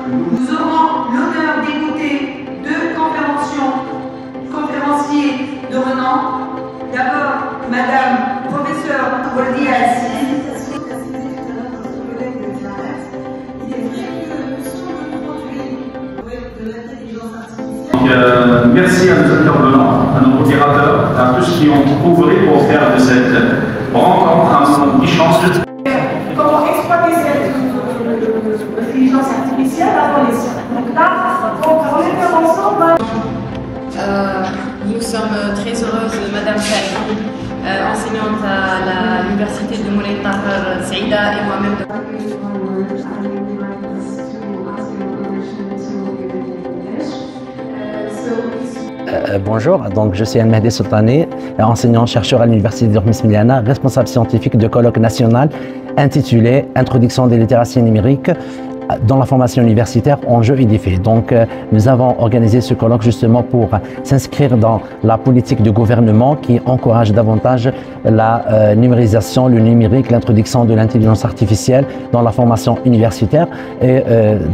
Nous aurons l'honneur d'écouter deux conférenciers de renom. D'abord, Madame Professeure Waldia Assis. Merci à nos intervenants, à nos modérateurs, à tous qui ont œuvré pour faire de cette rencontre un moment d'échange. Comment exploiter cette intelligence artificielle avant les sciences. Donc là, on est faire ensemble. Nous sommes très heureuses, Madame Saïd, enseignante à l'université de Moulay Tahar, Saïda et moi-même. Bonjour, donc je suis Al-Mehdi Sultani, enseignant-chercheur à l'Université de Hormis Miliana, responsable scientifique de colloque national intitulé « Introduction des littératies numériques dans la formation universitaire, enjeux et défis ». Donc, nous avons organisé ce colloque justement pour s'inscrire dans la politique de gouvernement qui encourage davantage la numérisation, le numérique, l'introduction de l'intelligence artificielle dans la formation universitaire. Et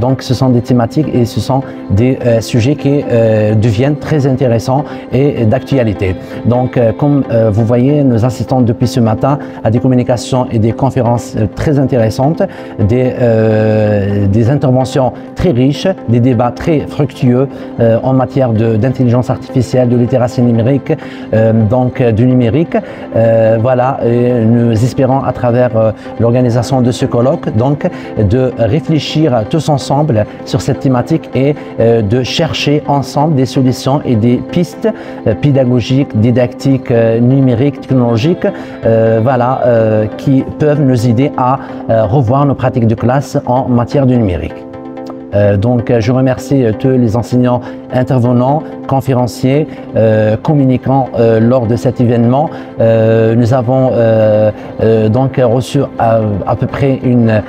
donc, ce sont des thématiques et ce sont des sujets qui deviennent très intéressants et d'actualité. Donc, comme vous voyez, nous assistons depuis ce matin à des communications et des conférences très intéressantes, des interventions très riches, des débats très fructueux en matière d'intelligence artificielle, de littératie numérique, donc du numérique. Voilà, et nous espérons à travers l'organisation de ce colloque donc de réfléchir tous ensemble sur cette thématique et de chercher ensemble des solutions et des pistes pédagogiques, didactiques, numériques, technologiques, voilà, qui peuvent nous aider à revoir nos pratiques de classe en matière de numérique. Donc, je remercie tous les enseignants intervenants, conférenciers, communicants lors de cet événement. Nous avons donc reçu à peu près une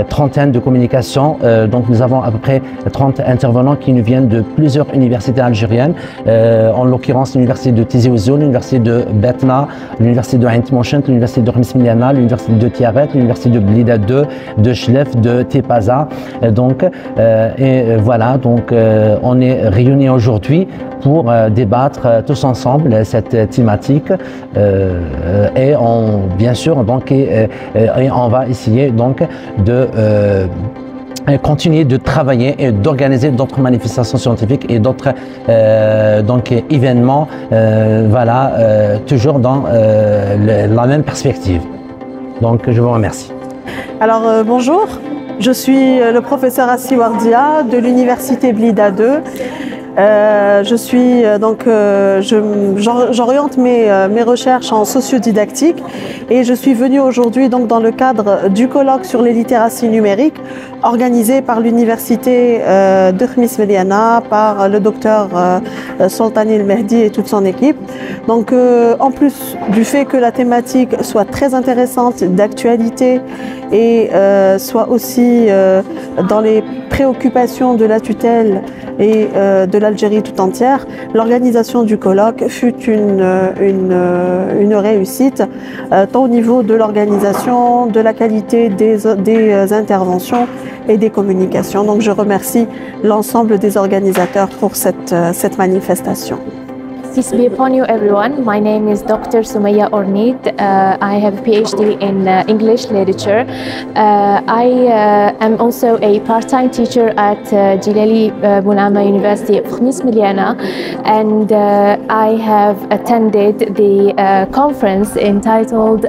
trentaine de communications. Donc, nous avons à peu près 30 intervenants qui nous viennent de plusieurs universités algériennes, en l'occurrence l'université de Tizi Ouzou, l'université de Betna, l'université de Ain Tmouchent, l'université de Hormis Miliana, l'université de Tiaret, l'université de Blida 2, de Chlef, de Tepaza. Donc, et voilà, donc on est réunis aujourd'hui pour débattre tous ensemble cette thématique et bien sûr donc et on va essayer donc de continuer de travailler et d'organiser d'autres manifestations scientifiques et d'autres donc événements, voilà, toujours dans la même perspective. Donc je vous remercie. Alors bonjour. Je suis le professeur Assi Wardia de l'université Blida 2. J'oriente mes recherches en sociodidactique et je suis venue aujourd'hui donc dans le cadre du colloque sur les littératies numériques organisé par l'université de Hormis Miliana par le docteur Sultani Al-Mehdi et toute son équipe. Donc en plus du fait que la thématique soit très intéressante, d'actualité et soit aussi dans les préoccupations de la tutelle et de l'Algérie tout entière, l'organisation du colloque fut une réussite, tant au niveau de l'organisation, de la qualité des interventions et des communications. Donc je remercie l'ensemble des organisateurs pour cette manifestation. Peace be upon you, everyone. My name is Dr. Sumaya Ornid. I have a PhD in English literature. I am also a part-time teacher at Jilali Bounama University of Hormis Miliana, and I have attended the conference entitled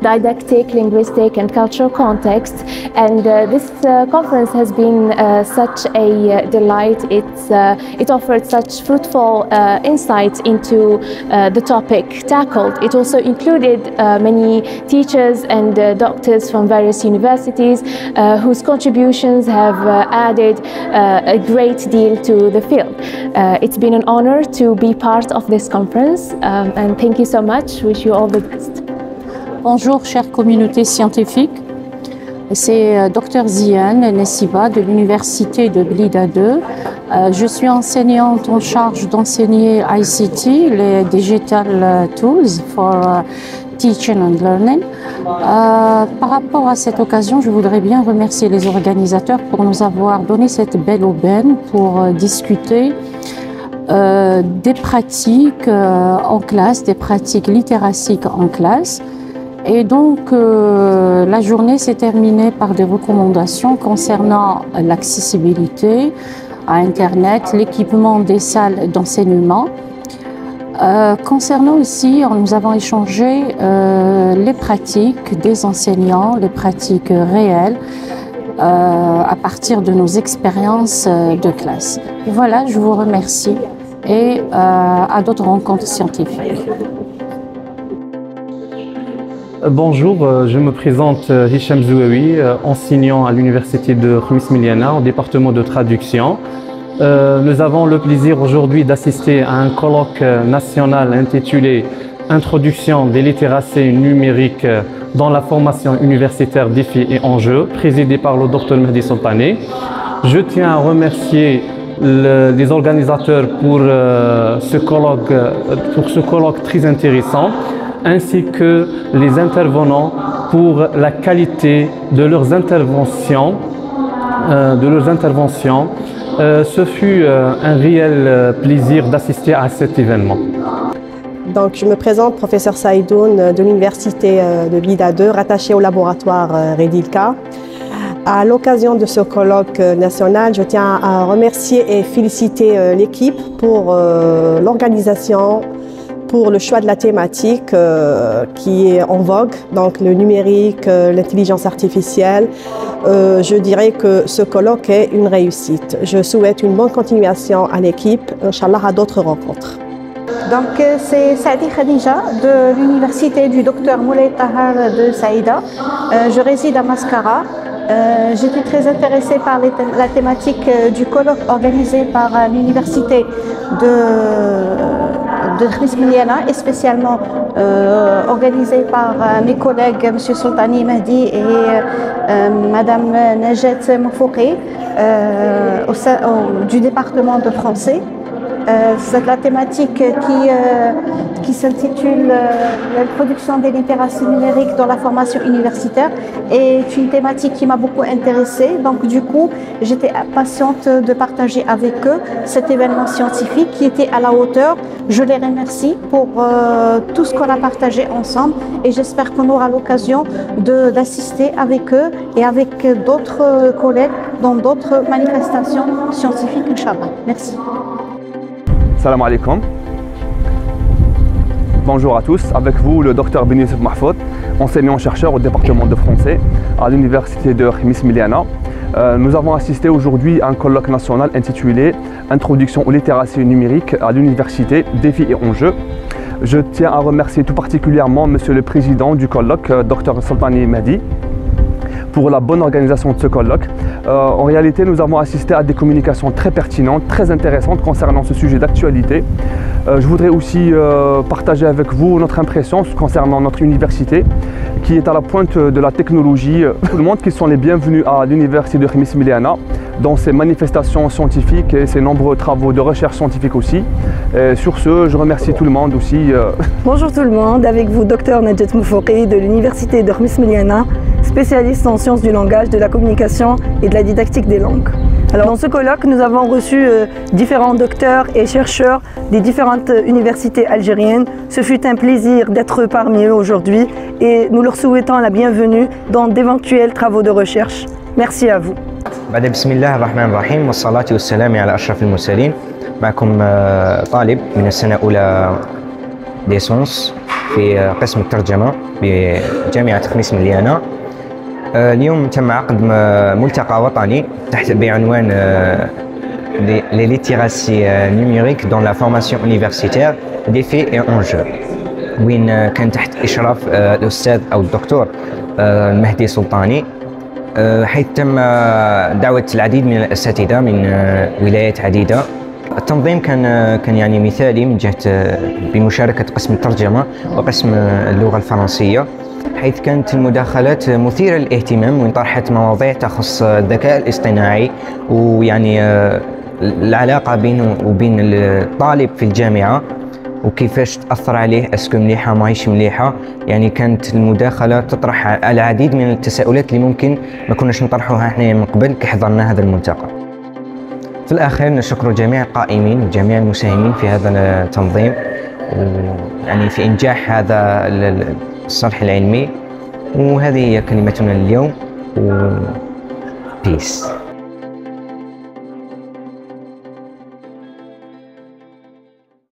Didactic, Linguistic and Cultural Context. And this conference has been such a delight. It offered such fruitful insights into the topic tackled. It also included many teachers and doctors from various universities whose contributions have added a great deal to the field. It's been an honor to be part of this conference and thank you so much. Wish you all the best. Bonjour chère communauté scientifique. C'est Dr Ziane Nessiba de l'université de Blida 2. Je suis enseignante en charge d'enseigner ICT, les Digital Tools for Teaching and Learning. Par rapport à cette occasion, je voudrais bien remercier les organisateurs pour nous avoir donné cette belle aubaine pour discuter des pratiques en classe, des pratiques littéraciques en classe. Et donc, la journée s'est terminée par des recommandations concernant l'accessibilité à Internet, l'équipement des salles d'enseignement. Concernant aussi, nous avons échangé les pratiques des enseignants, les pratiques réelles à partir de nos expériences de classe. Et voilà, je vous remercie et à d'autres rencontres scientifiques. Bonjour, je me présente Hicham Zouaoui, enseignant à l'université de Khmis Miliana au département de traduction. Nous avons le plaisir aujourd'hui d'assister à un colloque national intitulé « Introduction des littératies numériques dans la formation universitaire, défis et enjeux » présidé par le Dr Mehdi Soltani. Je tiens à remercier les organisateurs pour ce colloque très intéressant, ainsi que les intervenants pour la qualité de leurs interventions. Ce fut un réel plaisir d'assister à cet événement. Donc, je me présente, professeur Saïdoun de l'université de Blida 2, rattachée au laboratoire Redilka. À l'occasion de ce colloque national, je tiens à remercier et féliciter l'équipe pour l'organisation, pour le choix de la thématique qui est en vogue, donc le numérique, l'intelligence artificielle. Je dirais que ce colloque est une réussite. Je souhaite une bonne continuation à l'équipe, Inch'Allah à d'autres rencontres. Donc c'est Saadi Khadija de l'université du Dr Moulay Tahar de Saïda. Je réside à Mascara. J'étais très intéressée par la thématique du colloque organisé par l'université de Khmis Miliana et spécialement organisé par mes collègues M. Soltani Mehdi et Mme Najet Mofouqi du département de français. C'est la thématique qui s'intitule l'introduction des littératies numériques dans la formation universitaire est une thématique qui m'a beaucoup intéressée. Donc du coup, j'étais impatiente de partager avec eux cet événement scientifique qui était à la hauteur. Je les remercie pour tout ce qu'on a partagé ensemble et j'espère qu'on aura l'occasion d'assister avec eux et avec d'autres collègues dans d'autres manifestations scientifiques, Inch'Allah. Merci. Salam alaikum. Bonjour à tous, avec vous le Dr Ben Youssef Mahfoud, enseignant-chercheur au département de français à l'université de Khmis Miliana. Nous avons assisté aujourd'hui à un colloque national intitulé « Introduction aux littératies numériques à l'université, défis et enjeux ». Je tiens à remercier tout particulièrement Monsieur le Président du colloque, Dr Soltani Mehdi, pour la bonne organisation de ce colloque. En réalité, nous avons assisté à des communications très pertinentes, très intéressantes concernant ce sujet d'actualité. Je voudrais aussi partager avec vous notre impression concernant notre université qui est à la pointe de la technologie. Tout le monde qui sont les bienvenus à l'université de Khmis Miliana dans ses manifestations scientifiques et ses nombreux travaux de recherche scientifique aussi. Sur ce, je remercie tout le monde aussi. Bonjour tout le monde, avec vous Dr Najet Mofouqi de l'université de Khmis Miliana, spécialiste en sciences du langage, de la communication et de la didactique des langues. Alors, dans ce colloque, nous avons reçu différents docteurs et chercheurs des différentes universités algériennes. Ce fut un plaisir d'être parmi eux aujourd'hui et nous leur souhaitons la bienvenue dans d'éventuels travaux de recherche. Merci à vous. بسم الله الرحمن الرحيم والصلاة والسلام على أشرف المرسلين. معكم طالب من السنة الأولى ليسونس في قسم الترجمة بجامعة خميس مليانة. اليوم تم عقد ملتقى وطني تحت بعنوان les littératies numériques dans la formation universitaire, défis et enjeux. وين كان تحت إشراف الأستاذ أو الدكتور مهدي سلطاني، حيث تم دعوة العديد من الأساتذة من ولايات عديدة. التنظيم كان يعني مثالي من جهة بمشاركة قسم الترجمة وقسم اللغة الفرنسية، حيث كانت المداخلات مثيرة للاهتمام وين طرحت مواضيع تخص الذكاء الاصطناعي ويعني العلاقة بينه وبين الطالب في الجامعة وكيفاش تأثر عليه، اسكو مليحة ماهيش مليحة. يعني كانت المداخلة تطرح العديد من التساؤلات اللي ممكن ما كناش نطرحوها احنا من قبل كي حضرنا هذا الملتقى. في الأخير نشكر جميع القائمين وجميع المساهمين في هذا التنظيم، يعني في إنجاح هذا الصرح العلمي. وهذه هي كلمتنا اليوم، و peace.